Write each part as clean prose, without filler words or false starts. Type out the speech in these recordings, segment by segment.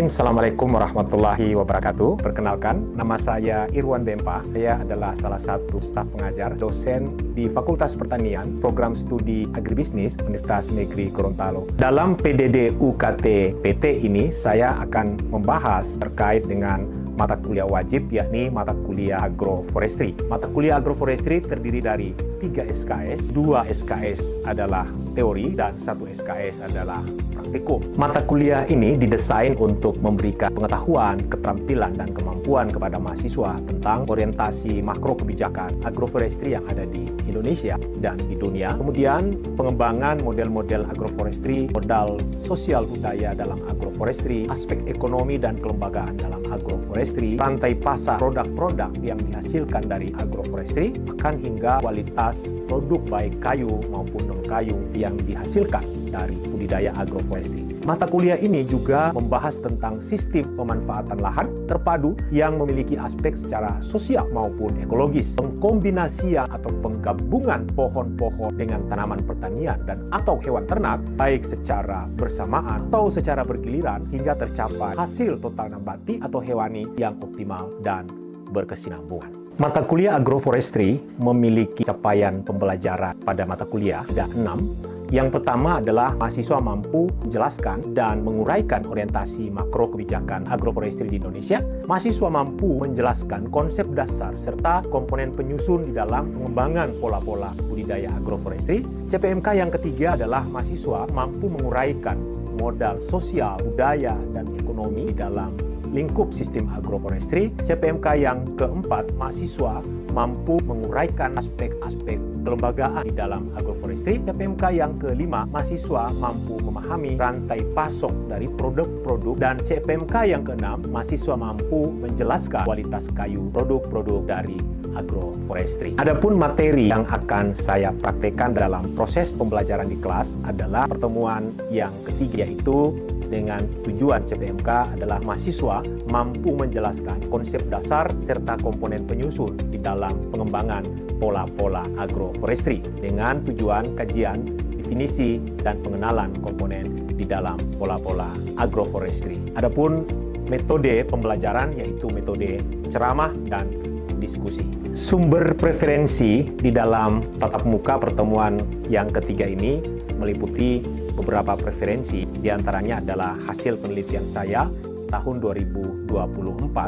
Bismillahirrahmanirrahim. Assalamualaikum warahmatullahi wabarakatuh. Perkenalkan, nama saya Irwan Dempa. Saya adalah salah satu staf pengajar, dosen di Fakultas Pertanian, Program Studi Agribisnis, Universitas Negeri Gorontalo. Dalam PDD UKT PT ini, saya akan membahas terkait dengan mata kuliah wajib, yakni mata kuliah agroforestry. Mata kuliah agroforestry terdiri dari 3 SKS, 2 SKS adalah teori, dan 1 SKS adalah praktikum. Mata kuliah ini didesain untuk memberikan pengetahuan, keterampilan, dan kemampuan kepada mahasiswa tentang orientasi makro kebijakan agroforestry yang ada di Indonesia dan di dunia. Kemudian pengembangan model-model agroforestry, modal sosial budaya dalam agroforestry, aspek ekonomi dan kelembagaan dalam agroforestry, rantai pasar produk-produk yang dihasilkan dari agroforestry, bahkan hingga kualitas produk baik kayu maupun non-kayu yang dihasilkan dari budidaya agroforestry. Mata kuliah ini juga membahas tentang sistem pemanfaatan lahan terpadu yang memiliki aspek secara sosial maupun ekologis, pengkombinasian atau penggabungan pohon-pohon dengan tanaman pertanian dan atau hewan ternak, baik secara bersamaan atau secara bergiliran hingga tercapai hasil total nabati atau hewani yang optimal dan berkesinambungan. Mata kuliah agroforestry memiliki capaian pembelajaran pada mata kuliah ada 6. Yang pertama adalah mahasiswa mampu menjelaskan dan menguraikan orientasi makro kebijakan agroforestry di Indonesia. Mahasiswa mampu menjelaskan konsep dasar serta komponen penyusun di dalam pengembangan pola-pola budidaya agroforestry. CPMK yang ketiga adalah mahasiswa mampu menguraikan modal sosial, budaya, dan ekonomi di dalam lingkup sistem agroforestry. CPMK yang keempat, mahasiswa mampu menguraikan aspek-aspek kelembagaan di dalam agroforestry. CPMK yang kelima, mahasiswa mampu memahami rantai pasok dari produk-produk. Dan CPMK yang keenam, mahasiswa mampu menjelaskan kualitas kayu produk-produk dari agroforestry. Adapun materi yang akan saya praktekkan dalam proses pembelajaran di kelas adalah pertemuan yang ketiga, yaitu dengan tujuan CPMK adalah mahasiswa mampu menjelaskan konsep dasar serta komponen penyusun di dalam pengembangan pola-pola agroforestry dengan tujuan kajian, definisi, dan pengenalan komponen di dalam pola-pola agroforestry. Adapun metode pembelajaran yaitu metode ceramah dan diskusi. Sumber preferensi di dalam tatap muka pertemuan yang ketiga ini meliputi beberapa preferensi, diantaranya adalah hasil penelitian saya tahun 2024,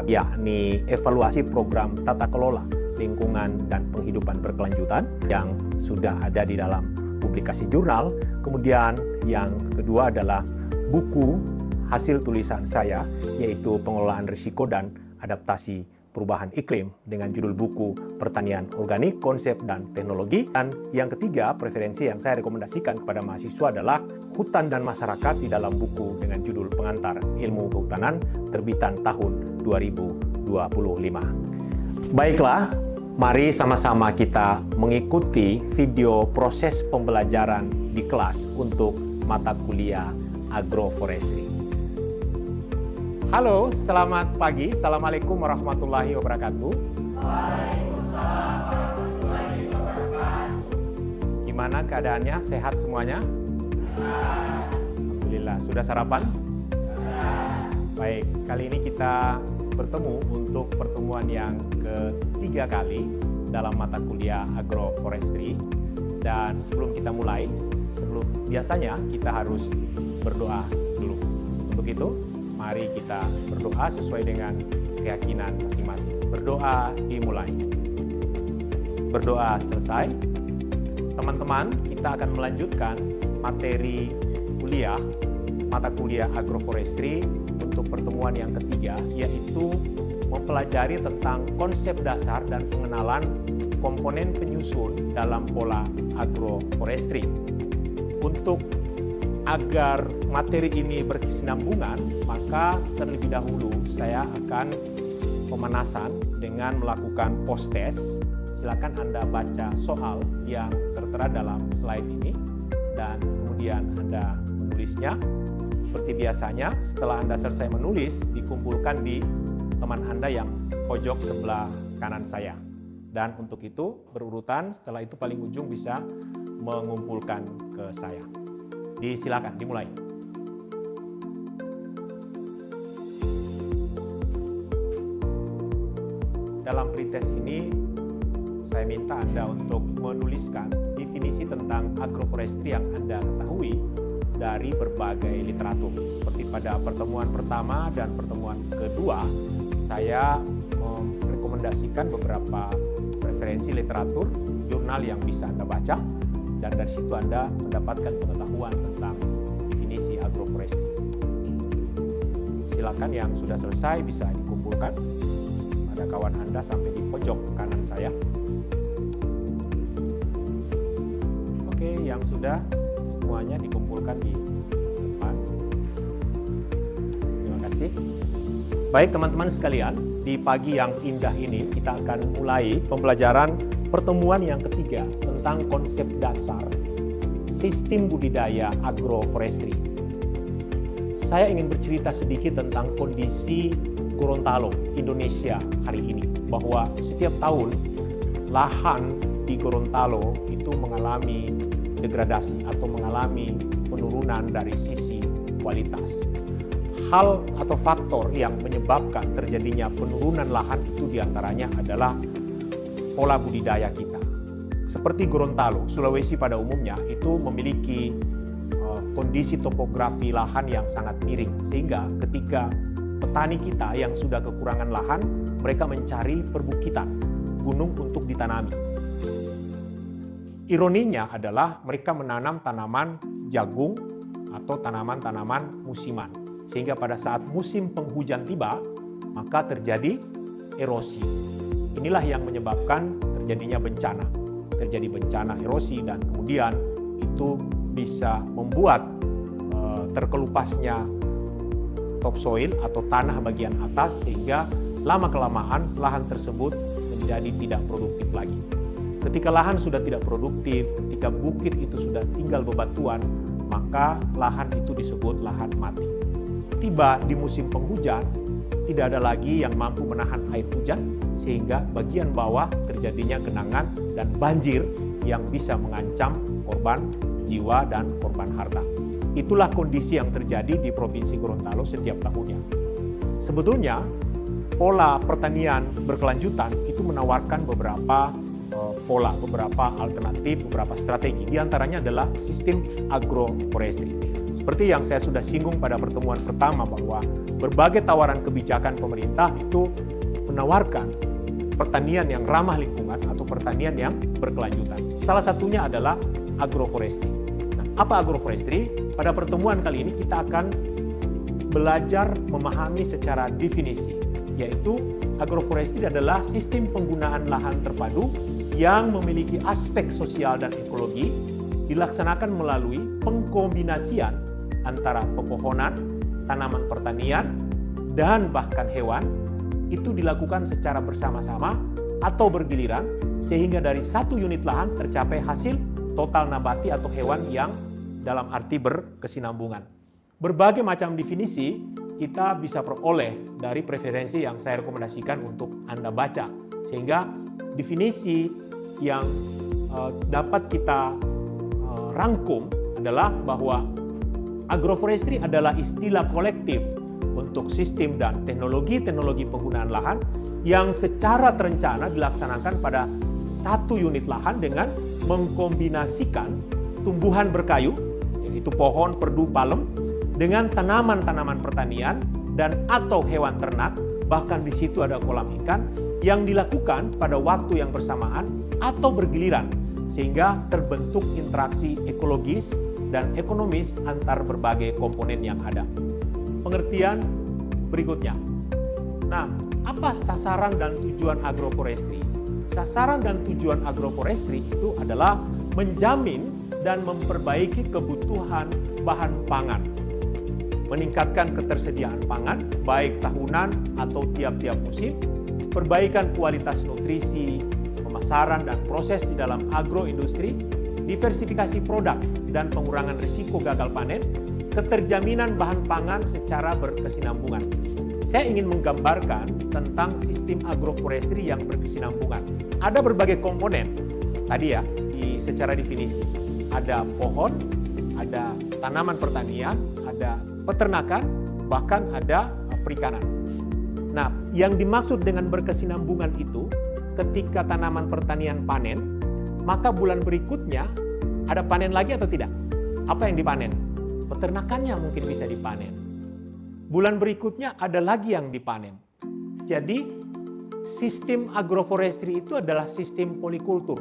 yakni evaluasi program tata kelola lingkungan dan penghidupan berkelanjutan yang sudah ada di dalam publikasi jurnal. Kemudian yang kedua adalah buku hasil tulisan saya, yaitu pengelolaan risiko dan adaptasi perubahan iklim dengan judul buku Pertanian Organik, Konsep dan Teknologi. Dan yang ketiga, preferensi yang saya rekomendasikan kepada mahasiswa adalah Hutan dan Masyarakat di dalam buku dengan judul Pengantar Ilmu Kehutanan terbitan tahun 2025. Baiklah, mari sama-sama kita mengikuti video proses pembelajaran di kelas untuk mata kuliah agroforestry. Halo, selamat pagi. Assalamualaikum warahmatullahi wabarakatuh. Waalaikumsalam warahmatullahi wabarakatuh. Gimana keadaannya? Sehat semuanya? Alhamdulillah. Sudah sarapan? Baik, kali ini kita bertemu untuk pertemuan yang ketiga kali dalam mata kuliah agroforestry. Dan sebelum kita mulai, biasanya kita harus berdoa dulu. Untuk itu, mari kita berdoa sesuai dengan keyakinan masing-masing. Berdoa dimulai. Berdoa selesai. Teman-teman, kita akan melanjutkan materi kuliah, mata kuliah agroforestry untuk pertemuan yang ketiga, yaitu mempelajari tentang konsep dasar dan pengenalan komponen penyusun dalam pola agroforestry. Untuk agar materi ini berkesinambungan, maka terlebih dahulu saya akan pemanasan dengan melakukan post test. Silakan Anda baca soal yang tertera dalam slide ini dan kemudian Anda menulisnya. Seperti biasanya, setelah Anda selesai menulis, dikumpulkan di teman Anda yang pojok sebelah kanan saya. Dan untuk itu berurutan, setelah itu paling ujung bisa mengumpulkan ke saya. Disilakan, dimulai. dalam pretest ini saya minta Anda untuk menuliskan definisi tentang agroforestry yang Anda ketahui dari berbagai literatur. Seperti pada pertemuan pertama dan pertemuan kedua, saya merekomendasikan beberapa referensi literatur, jurnal yang bisa Anda baca, dan dari situ Anda mendapatkan pengetahuan tentang definisi agroforestry. Silakan yang sudah selesai bisa dikumpulkan. Ada kawan Anda sampai di pojok kanan saya. Oke, yang sudah semuanya dikumpulkan di depan. Terima kasih. Baik teman-teman sekalian, di pagi yang indah ini kita akan mulai pembelajaran pertemuan yang ketiga tentang konsep dasar sistem budidaya agroforestry. Saya ingin bercerita sedikit tentang kondisi Gorontalo, Indonesia hari ini, bahwa setiap tahun lahan di Gorontalo itu mengalami degradasi atau mengalami penurunan dari sisi kualitas. Hal atau faktor yang menyebabkan terjadinya penurunan lahan itu diantaranya adalah pola budidaya kita. Seperti Gorontalo, Sulawesi pada umumnya itu memiliki kondisi topografi lahan yang sangat miring, sehingga ketika petani kita yang sudah kekurangan lahan, mereka mencari perbukitan, gunung untuk ditanami. Ironinya adalah mereka menanam tanaman jagung atau tanaman-tanaman musiman. Sehingga pada saat musim penghujan tiba, maka terjadi erosi. Inilah yang menyebabkan terjadinya bencana. Terjadi bencana erosi dan kemudian itu bisa membuat terkelupasnya topsoil atau tanah bagian atas, sehingga lama-kelamaan lahan tersebut menjadi tidak produktif lagi. Ketika lahan sudah tidak produktif, ketika bukit itu sudah tinggal bebatuan, maka lahan itu disebut lahan mati. Tiba di musim penghujan, tidak ada lagi yang mampu menahan air hujan, sehingga bagian bawah terjadinya genangan dan banjir yang bisa mengancam korban jiwa dan korban harta. Itulah kondisi yang terjadi di Provinsi Gorontalo setiap tahunnya. Sebetulnya, pola pertanian berkelanjutan itu menawarkan beberapa pola, beberapa alternatif, beberapa strategi. Di antaranya adalah sistem agroforestry. Seperti yang saya sudah singgung pada pertemuan pertama, bahwa berbagai tawaran kebijakan pemerintah itu menawarkan pertanian yang ramah lingkungan atau pertanian yang berkelanjutan. Salah satunya adalah agroforestry. Nah, apa agroforestry? Pada pertemuan kali ini kita akan belajar memahami secara definisi, yaitu agroforestry adalah sistem penggunaan lahan terpadu yang memiliki aspek sosial dan ekologi, dilaksanakan melalui pengkombinasian antara pepohonan, tanaman pertanian, dan bahkan hewan. Itu dilakukan secara bersama-sama atau bergiliran, sehingga dari satu unit lahan tercapai hasil total nabati atau hewan yang dalam arti berkesinambungan. Berbagai macam definisi kita bisa peroleh dari preferensi yang saya rekomendasikan untuk Anda baca, sehingga definisi yang dapat kita rangkum adalah bahwa agroforestry adalah istilah kolektif untuk sistem dan teknologi penggunaan lahan yang secara terencana dilaksanakan pada satu unit lahan dengan mengkombinasikan tumbuhan berkayu, yaitu pohon, perdu, palem, dengan tanaman-tanaman pertanian dan atau hewan ternak, bahkan di situ ada kolam ikan, yang dilakukan pada waktu yang bersamaan atau bergiliran, sehingga terbentuk interaksi ekologis dan ekonomis antar berbagai komponen yang ada. Pengertian berikutnya. Nah, apa sasaran dan tujuan agroforestry? Sasaran dan tujuan agroforestry itu adalah menjamin dan memperbaiki kebutuhan bahan pangan, meningkatkan ketersediaan pangan baik tahunan atau tiap-tiap musim, perbaikan kualitas nutrisi, pemasaran dan proses di dalam agroindustri, diversifikasi produk dan pengurangan risiko gagal panen, keterjaminan bahan pangan secara berkesinambungan. Saya ingin menggambarkan tentang sistem agroforestry yang berkesinambungan. Ada berbagai komponen, tadi ya, secara definisi. Ada pohon, ada tanaman pertanian, ada peternakan, bahkan ada perikanan. Nah, yang dimaksud dengan berkesinambungan itu, ketika tanaman pertanian panen, maka bulan berikutnya ada panen lagi atau tidak? Apa yang dipanen? Peternakannya mungkin bisa dipanen. Bulan berikutnya ada lagi yang dipanen. Jadi, sistem agroforestry itu adalah sistem polikultur.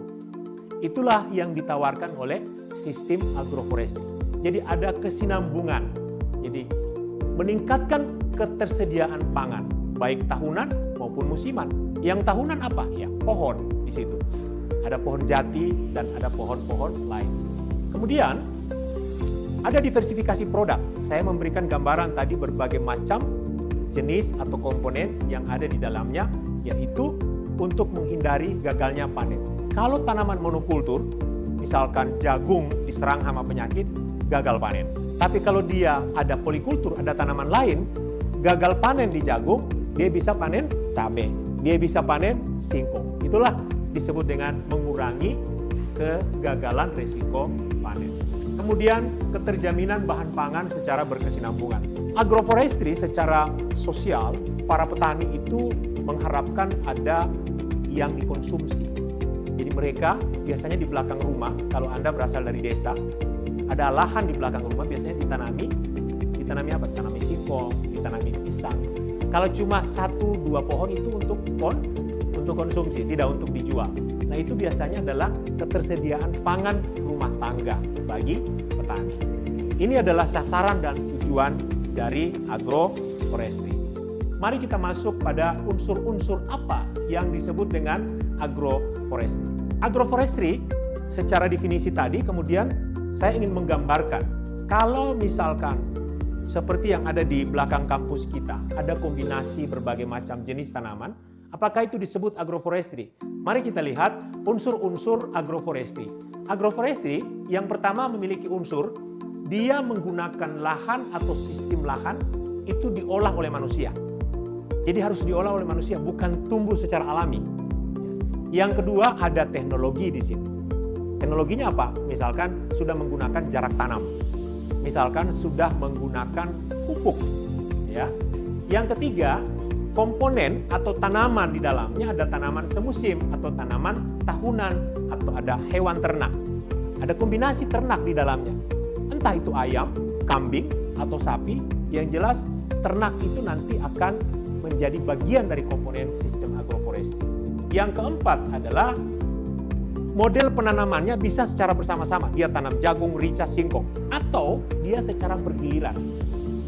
Itulah yang ditawarkan oleh sistem agroforestry. Jadi ada kesinambungan. Jadi meningkatkan ketersediaan pangan, baik tahunan maupun musiman. Yang tahunan apa? Ya, pohon di situ. Ada pohon jati dan ada pohon-pohon lain. Kemudian ada diversifikasi produk. Saya memberikan gambaran tadi berbagai macam jenis atau komponen yang ada di dalamnya, yaitu untuk menghindari gagalnya panen. Kalau tanaman monokultur, misalkan jagung diserang hama penyakit, gagal panen. Tapi kalau dia ada polikultur, ada tanaman lain, gagal panen di jagung, dia bisa panen cabai, dia bisa panen singkong. Itulah disebut dengan mengurangi kegagalan risiko panen. Kemudian keterjaminan bahan pangan secara berkesinambungan. Agroforestry secara sosial, para petani itu mengharapkan ada yang dikonsumsi. Jadi mereka biasanya di belakang rumah, kalau Anda berasal dari desa, ada lahan di belakang rumah biasanya ditanami apa? Ditanami singkong, ditanami pisang. Kalau cuma 1-2 pohon itu untuk konsumsi, tidak untuk dijual. Nah, itu biasanya adalah ketersediaan pangan rumah tangga bagi petani. Ini adalah sasaran dan tujuan dari agroforestry. Mari kita masuk pada unsur-unsur apa yang disebut dengan agroforestry. Agroforestry secara definisi tadi, kemudian saya ingin menggambarkan kalau misalkan seperti yang ada di belakang kampus kita, ada kombinasi berbagai macam jenis tanaman, apakah itu disebut agroforestry? Mari kita lihat unsur-unsur agroforestry. Agroforestry yang pertama memiliki unsur, dia menggunakan lahan atau sistem lahan itu diolah oleh manusia. Jadi harus diolah oleh manusia, bukan tumbuh secara alami. Yang kedua, ada teknologi di situ. Teknologinya apa? Misalkan sudah menggunakan jarak tanam. Misalkan sudah menggunakan pupuk. Ya. Yang ketiga, komponen atau tanaman di dalamnya ada tanaman semusim atau tanaman tahunan atau ada hewan ternak. Ada kombinasi ternak di dalamnya. Entah itu ayam, kambing, atau sapi, yang jelas ternak itu nanti akan menjadi bagian dari komponen sistem agroforestry. Yang keempat adalah model penanamannya bisa secara bersama-sama. Dia tanam jagung, rica, singkong. Atau dia secara bergiliran.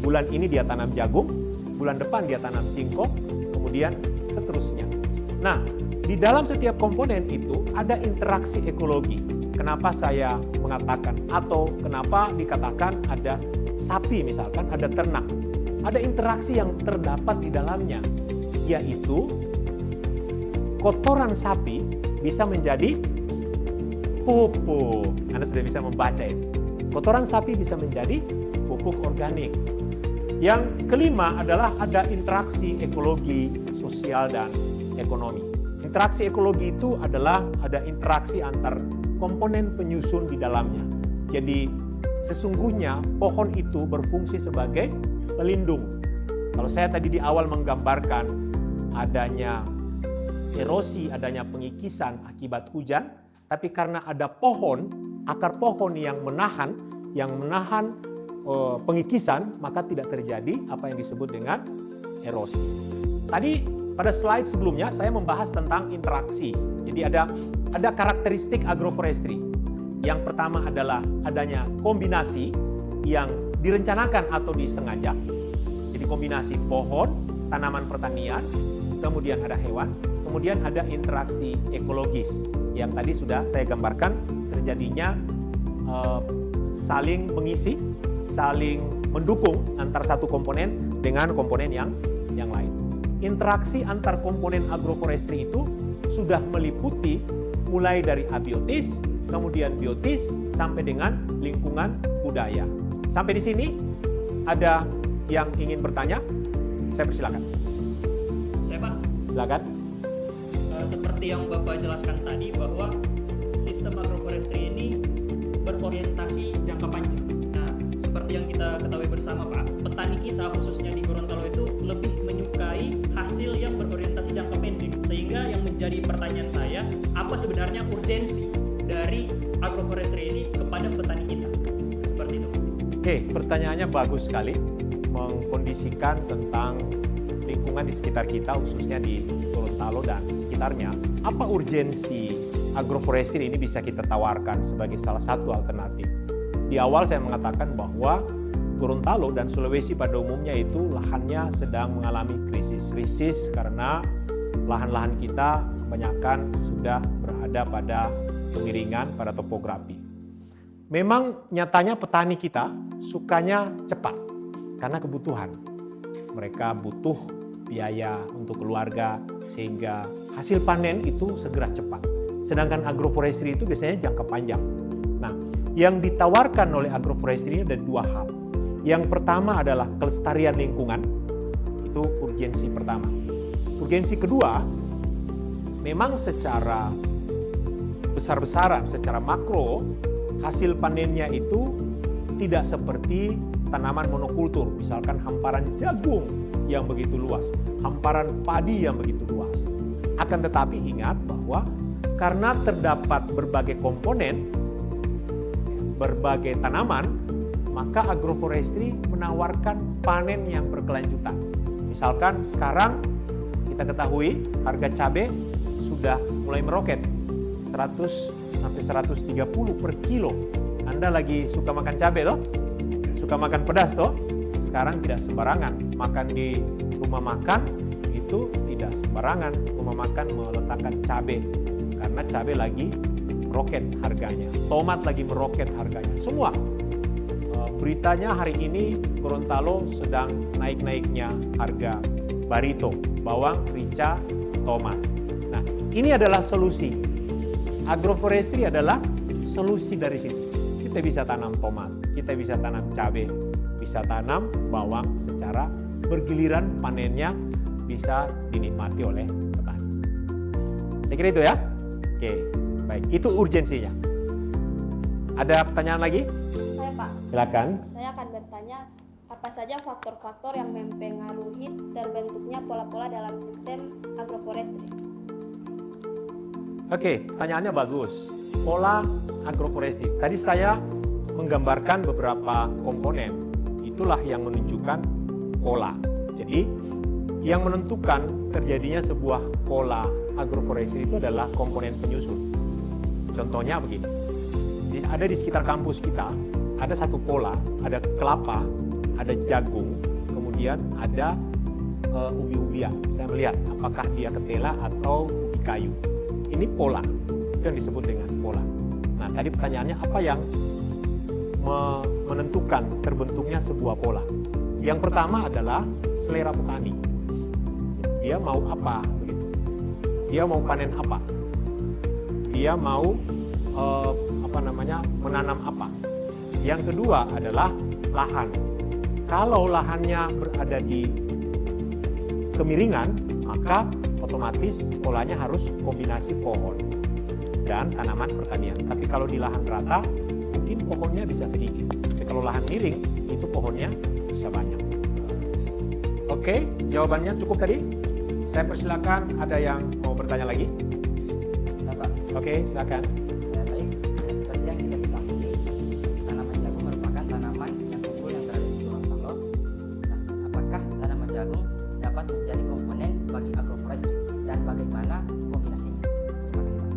Bulan ini dia tanam jagung, bulan depan dia tanam singkong, kemudian seterusnya. Nah, di dalam setiap komponen itu ada interaksi ekologi. Kenapa saya mengatakan atau kenapa dikatakan ada sapi misalkan, ada ternak. Ada interaksi yang terdapat di dalamnya, yaitu kotoran sapi bisa menjadi pupuk. Anda sudah bisa membaca itu. Kotoran sapi bisa menjadi pupuk organik. Yang kelima adalah ada interaksi ekologi, sosial, dan ekonomi. Interaksi ekologi itu adalah ada interaksi antar komponen penyusun di dalamnya. Jadi sesungguhnya pohon itu berfungsi sebagai pelindung. Kalau saya tadi di awal menggambarkan adanya erosi, adanya pengikisan akibat hujan, tapi karena ada pohon, akar pohon yang menahan pengikisan, maka tidak terjadi apa yang disebut dengan erosi. Tadi pada slide sebelumnya saya membahas tentang interaksi. Jadi ada karakteristik agroforestry. Yang pertama adalah adanya kombinasi yang direncanakan atau disengaja. Jadi kombinasi pohon, tanaman pertanian, kemudian ada hewan, kemudian ada interaksi ekologis yang tadi sudah saya gambarkan terjadinya saling mengisi, saling mendukung antar satu komponen dengan komponen yang lain. Interaksi antar komponen agroforestry itu sudah meliputi mulai dari abiotis, kemudian biotis, sampai dengan lingkungan budaya. Sampai di sini ada yang ingin bertanya? Saya persilakan. Saya Pak. Silakan. Seperti yang Bapak jelaskan tadi bahwa sistem agroforestry ini berorientasi jangka panjang. Nah, seperti yang kita ketahui bersama Pak, petani kita khususnya di Gorontalo itu lebih menyukai hasil jadi pertanyaan saya, apa sebenarnya urgensi dari agroforestry ini kepada petani kita? Seperti itu. Oke, pertanyaannya bagus sekali, mengkondisikan tentang lingkungan di sekitar kita, khususnya di Gorontalo dan sekitarnya. Apa urgensi agroforestry ini bisa kita tawarkan sebagai salah satu alternatif? Di awal saya mengatakan bahwa Gorontalo dan Sulawesi pada umumnya itu lahannya sedang mengalami krisis karena lahan-lahan kita kebanyakan sudah berada pada kemiringan, pada topografi. Memang nyatanya petani kita sukanya cepat karena kebutuhan. Mereka butuh biaya untuk keluarga sehingga hasil panen itu segera cepat. Sedangkan agroforestry itu biasanya jangka panjang. Nah, yang ditawarkan oleh agroforestry ini ada dua hal. Yang pertama adalah kelestarian lingkungan. Itu urgensi pertama. Urgensi kedua, memang secara besar-besaran, secara makro, hasil panennya itu tidak seperti tanaman monokultur, misalkan hamparan jagung yang begitu luas, hamparan padi yang begitu luas. Akan tetapi ingat bahwa karena terdapat berbagai komponen, berbagai tanaman, maka agroforestry menawarkan panen yang berkelanjutan. Misalkan sekarang kita ketahui harga cabai sudah mulai meroket 100 sampai 130 per kilo. Anda lagi suka makan cabai toh? Suka makan pedas toh? Sekarang tidak sembarangan. Makan di rumah makan itu tidak sembarangan. Rumah makan meletakkan cabai karena cabai lagi meroket harganya. Tomat lagi meroket harganya. Semua. Beritanya hari ini Gorontalo sedang naik-naiknya harga barito, bawang, rica, tomat. Nah, ini adalah solusi. Agroforestry adalah solusi dari situ. Kita bisa tanam tomat, kita bisa tanam cabai, bisa tanam bawang secara bergiliran, panennya bisa dinikmati oleh petani. Saya kira itu ya. Oke, baik. Itu urgensinya. Ada pertanyaan lagi? Saya Pak. Silakan. Saya akan bertanya apa saja faktor-faktor yang mempengaruhi terbentuknya pola-pola dalam sistem agroforestry. Oke, pertanyaannya bagus. Pola agroforestry. Tadi saya menggambarkan beberapa komponen. Itulah yang menunjukkan pola. Jadi, yang menentukan terjadinya sebuah pola agroforestry itu adalah komponen penyusun. Contohnya begini. Ada di sekitar kampus kita, ada satu pola, ada kelapa, ada jagung, kemudian ada ubi-ubian. Saya melihat apakah dia ketela atau ubi kayu. Ini pola, itu yang disebut dengan pola. Nah, tadi pertanyaannya apa yang menentukan terbentuknya sebuah pola? Yang pertama adalah selera petani. Dia mau apa? Begitu. Dia mau panen apa? Dia mau menanam apa? Yang kedua adalah lahan. Kalau lahannya berada di kemiringan, maka otomatis polanya harus kombinasi pohon dan tanaman pertanian. Tapi kalau di lahan rata, mungkin pohonnya bisa sedikit. Tapi kalau lahan miring, itu pohonnya bisa banyak. Oke, jawabannya cukup tadi. Saya persilakan, ada yang mau bertanya lagi? Bisa, Pak. Oke, silakan. Baik, seperti yang kita ketahui, tanaman jagung merupakan tanaman yang unggul yang berada di Gorontalo. Nah, apakah tanaman jagung dapat menjadi komponen bagi agroforestry dan bagaimana kombinasinya? Terima kasih, Pak.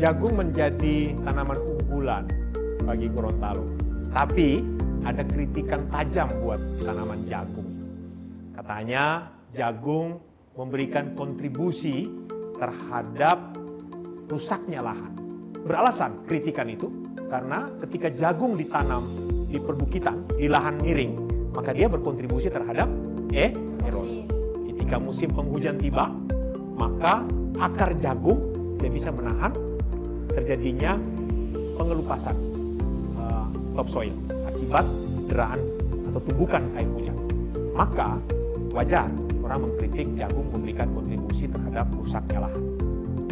Jagung menjadi tanaman unggulan bagi Gorontalo. Tapi ada kritikan tajam buat tanaman jagung. Katanya jagung memberikan kontribusi terhadap rusaknya lahan. Beralasan kritikan itu karena ketika jagung ditanam di perbukitan, di lahan miring, maka dia berkontribusi terhadap erosi. Ketika musim penghujan tiba, maka akar jagung tidak bisa menahan terjadinya pengelupasan topsoil akibat deraan atau tumbukan air hujan. Maka wajar orang mengkritik jagung memberikan kontribusi terhadap rusaknya lahan.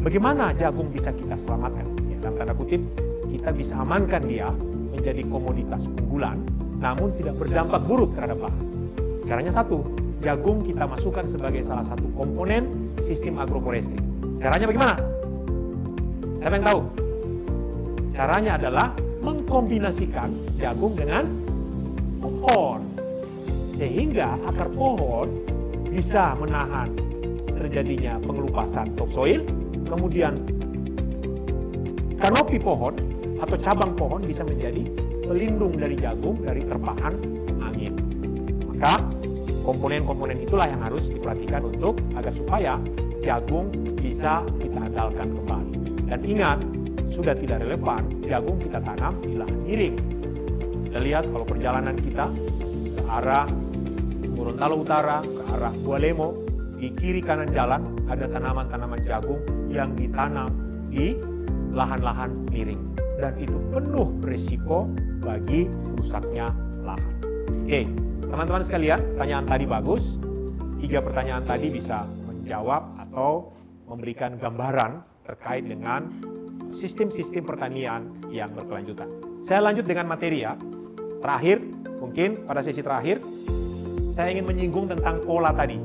Bagaimana jagung bisa kita selamatkan? Ya, dalam tanda kutip, kita bisa amankan dia menjadi komoditas unggulan, namun tidak berdampak buruk terhadap lahan. Caranya satu, jagung kita masukkan sebagai salah satu komponen sistem agroforestry. Caranya bagaimana? Siapa yang tahu? Caranya adalah mengkombinasikan jagung dengan pohon. Sehingga akar pohon bisa menahan terjadinya pengelupasan topsoil, kemudian kanopi pohon atau cabang pohon bisa menjadi pelindung dari jagung dari terpaan angin. Maka komponen-komponen itulah yang harus diperhatikan untuk agar supaya jagung bisa kita andalkan kembali. Dan ingat, sudah tidak relevan jagung kita tanam di lahan miring. Kita lihat kalau perjalanan kita ke arah Gorontalo Utara, ke arah Bualemo, di kiri kanan jalan ada tanaman-tanaman jagung yang ditanam di lahan-lahan miring. Dan itu penuh risiko bagi rusaknya lahan. Oke, teman-teman sekalian, pertanyaan tadi bagus. 3 pertanyaan tadi bisa menjawab atau memberikan gambaran terkait dengan sistem-sistem pertanian yang berkelanjutan. Saya lanjut dengan materi ya. Terakhir, mungkin pada sesi terakhir, saya ingin menyinggung tentang pola tadi.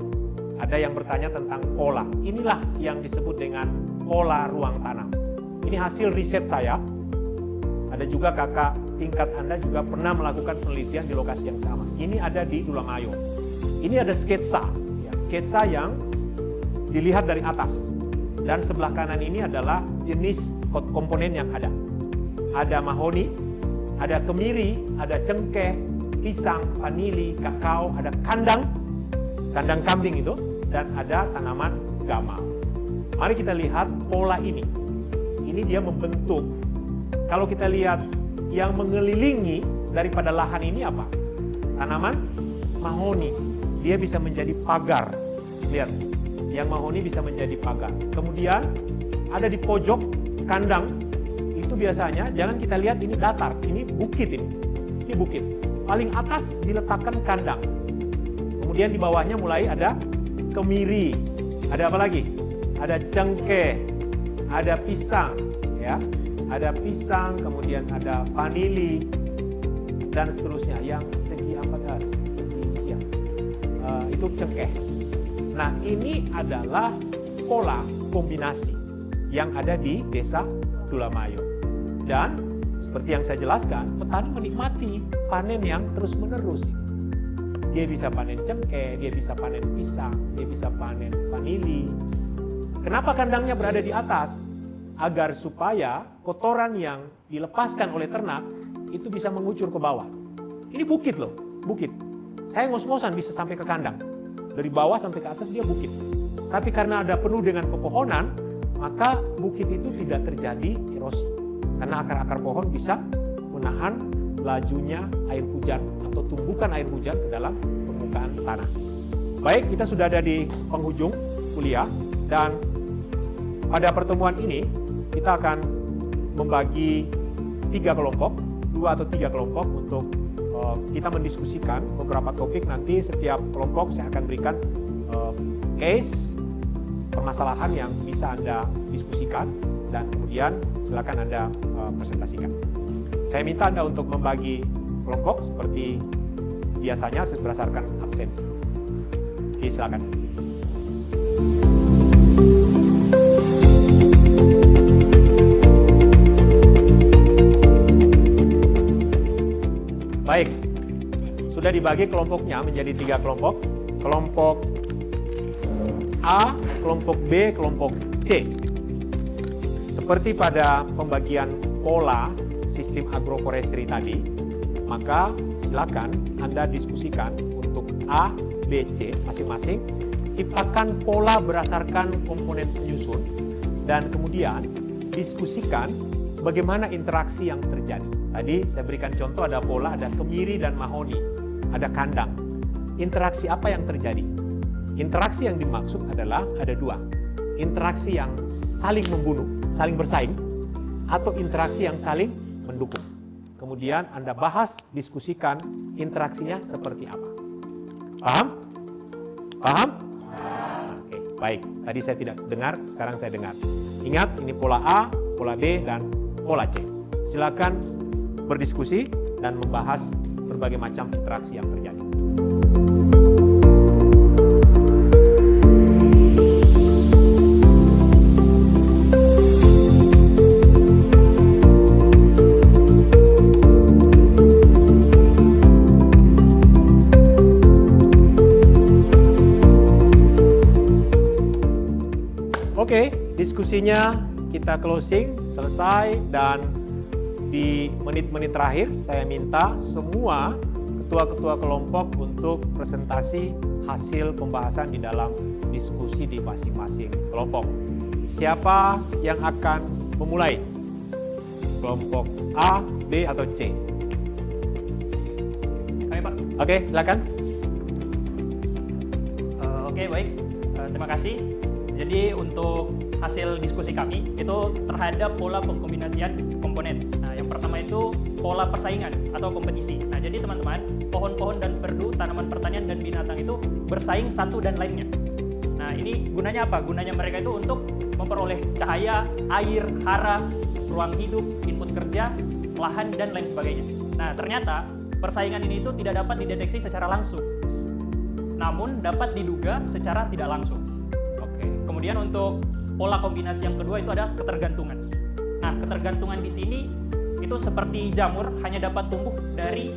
Ada yang bertanya tentang pola. Inilah yang disebut dengan pola ruang tanam. Ini hasil riset saya. Ada juga kakak tingkat Anda juga pernah melakukan penelitian di lokasi yang sama. Ini ada di Dulamayo. Ini ada sketsa, ya, sketsa yang dilihat dari atas. Dan sebelah kanan ini adalah jenis komponen yang ada. Ada mahoni, ada kemiri, ada cengkeh, pisang, vanili, kakao, ada kandang kambing itu, dan ada tanaman gamal. Mari kita lihat pola ini. Ini dia membentuk. Kalau kita lihat yang mengelilingi daripada lahan ini apa? Tanaman mahoni. Dia bisa menjadi pagar. Lihat, yang mahoni bisa menjadi pagar. Kemudian ada di pojok kandang. Itu biasanya, jangan kita lihat ini datar, ini bukit ini. Ini bukit. Paling atas diletakkan kandang. Kemudian di bawahnya mulai ada kemiri. Ada apa lagi? Ada cengkeh, ada pisang, ya. Ada pisang, kemudian ada vanili, dan seterusnya. Yang segi apa? Segi, ya. Itu cengkeh. Nah, ini adalah pola kombinasi yang ada di Desa Dulamayo. Dan seperti yang saya jelaskan, petani menikmati panen yang terus-menerus. Dia bisa panen cengkeh, dia bisa panen pisang, dia bisa panen vanili. Kenapa kandangnya berada di atas? Agar supaya kotoran yang dilepaskan oleh ternak itu bisa mengucur ke bawah. Ini bukit loh, bukit. Saya ngos-ngosan bisa sampai ke kandang. Dari bawah sampai ke atas dia bukit. Tapi karena ada penuh dengan pepohonan, maka bukit itu tidak terjadi erosi. Karena akar-akar pohon bisa menahan lajunya air hujan atau tumbukan air hujan ke dalam permukaan tanah. Baik, kita sudah ada di penghujung kuliah, dan pada pertemuan ini kita akan membagi 3 kelompok, 2 atau 3 kelompok untuk kita mendiskusikan beberapa topik. Nanti setiap kelompok saya akan berikan case permasalahan yang bisa Anda diskusikan, dan kemudian silakan Anda presentasikan. Saya minta Anda untuk membagi kelompok seperti biasanya berdasarkan absensi. Jadi silakan. Baik, sudah dibagi kelompoknya menjadi 3 kelompok. Kelompok A, kelompok B, kelompok C. Seperti pada pembagian pola sistem agroforestry tadi, maka silakan Anda diskusikan untuk A, B, C masing-masing. Ciptakan pola berdasarkan komponen penyusun, dan kemudian diskusikan bagaimana interaksi yang terjadi. Tadi saya berikan contoh, ada pola, ada kemiri dan mahoni, ada kandang. Interaksi apa yang terjadi? Interaksi yang dimaksud adalah ada 2. Interaksi yang saling membunuh, saling bersaing, atau interaksi yang saling mendukung. Kemudian Anda bahas, diskusikan interaksinya seperti apa. Paham? Paham? Oke, baik. Tadi saya tidak dengar, sekarang saya dengar. Ingat, ini pola A, pola B, dan pola C. Silakan berdiskusi dan membahas berbagai macam interaksi yang terjadi. Oke, diskusinya kita closing, selesai, dan di menit-menit terakhir saya minta semua ketua-ketua kelompok untuk presentasi hasil pembahasan di dalam diskusi di masing-masing kelompok. Siapa yang akan memulai? Kelompok A, B, atau C? Kami, Pak. Oke, silakan. Oke, baik. Terima kasih. Jadi untuk hasil diskusi kami itu terhadap pola pengkombinasian komponen. Nah, yang pertama itu pola persaingan atau kompetisi. Nah, jadi teman-teman, pohon-pohon dan perdu, tanaman pertanian dan binatang itu bersaing satu dan lainnya. Nah, ini gunanya apa? Gunanya mereka itu untuk memperoleh cahaya, air, hara, ruang hidup, input kerja, lahan, dan lain sebagainya. Nah, ternyata persaingan ini itu tidak dapat dideteksi secara langsung, namun dapat diduga secara tidak langsung. Oke. Kemudian untuk pola kombinasi yang kedua itu ada ketergantungan. Nah, ketergantungan di sini itu seperti jamur hanya dapat tumbuh dari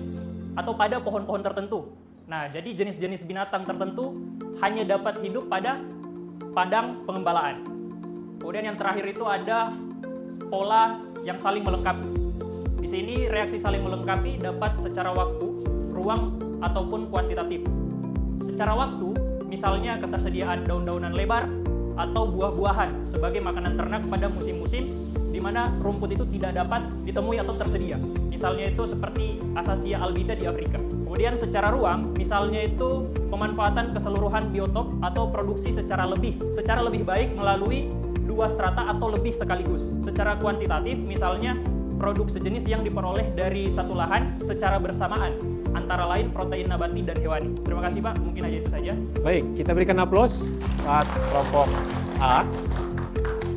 atau pada pohon-pohon tertentu. Nah, jadi jenis-jenis binatang tertentu hanya dapat hidup pada padang pengembalaan. Kemudian yang terakhir itu ada pola yang saling melengkapi. Di sini reaksi saling melengkapi dapat secara waktu, ruang, ataupun kuantitatif. Secara waktu, misalnya ketersediaan daun-daunan lebar atau buah-buahan sebagai makanan ternak pada musim-musim di mana rumput itu tidak dapat ditemui atau tersedia. Misalnya itu seperti Acacia albida di Afrika. Kemudian secara ruang, misalnya itu pemanfaatan keseluruhan biotop atau produksi secara lebih baik melalui dua strata atau lebih sekaligus. Secara kuantitatif, misalnya produk sejenis yang diperoleh dari satu lahan secara bersamaan, antara lain protein nabati dan hewani. Terima kasih Pak, mungkin aja itu saja. Baik, kita berikan aplaus buat kelompok A.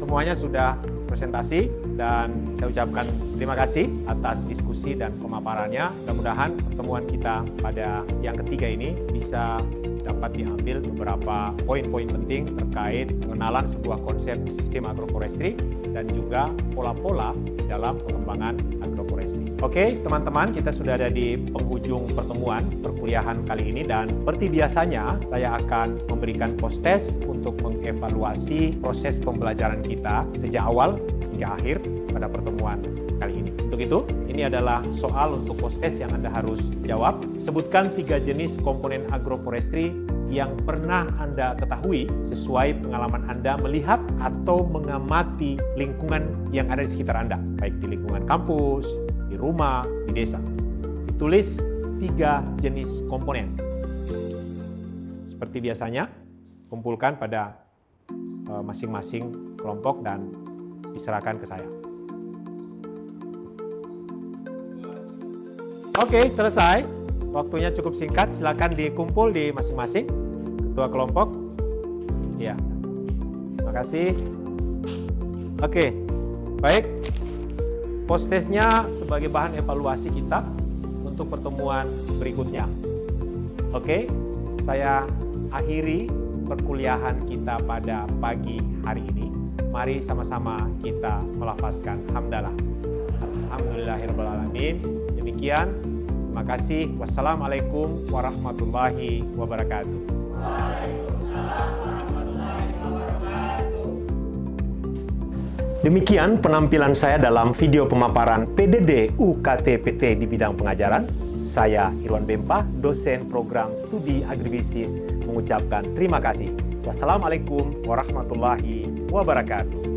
Semuanya sudah presentasi dan saya ucapkan terima kasih atas diskusi dan pemaparannya. Mudah-mudahan pertemuan kita pada yang ketiga ini bisa dapat diambil beberapa poin-poin penting terkait pengenalan sebuah konsep sistem agroforestry dan juga pola-pola dalam pengembangan agroforestry. Oke, teman-teman, kita sudah ada di penghujung pertemuan perkuliahan kali ini dan seperti biasanya saya akan memberikan post-test untuk mengevaluasi proses pembelajaran kita sejak awal hingga akhir pada pertemuan kali ini. Untuk itu, ini adalah soal untuk post-test yang Anda harus jawab. Sebutkan 3 jenis komponen agroforestry yang pernah Anda ketahui sesuai pengalaman Anda melihat atau mengamati lingkungan yang ada di sekitar Anda, baik di lingkungan kampus, di rumah, di desa. Tulis 3 jenis komponen. Seperti biasanya, kumpulkan pada masing-masing kelompok dan diserahkan ke saya. Oke, selesai. Waktunya cukup singkat, silakan dikumpul di masing-masing ketua kelompok. Ya, terima kasih. Oke, baik. Post-testnya sebagai bahan evaluasi kita untuk pertemuan berikutnya. Oke, saya akhiri perkuliahan kita pada pagi hari ini. Mari sama-sama kita melafazkan hamdalah. Alhamdulillahirrahmanirrahim. Demikian. Terima kasih. Wassalamualaikum warahmatullahi wabarakatuh. Demikian penampilan saya dalam video pemaparan PDD UKT-PT di bidang pengajaran. Saya Irwan Bempa, dosen program studi agribisnis, mengucapkan terima kasih. Wassalamualaikum warahmatullahi wabarakatuh.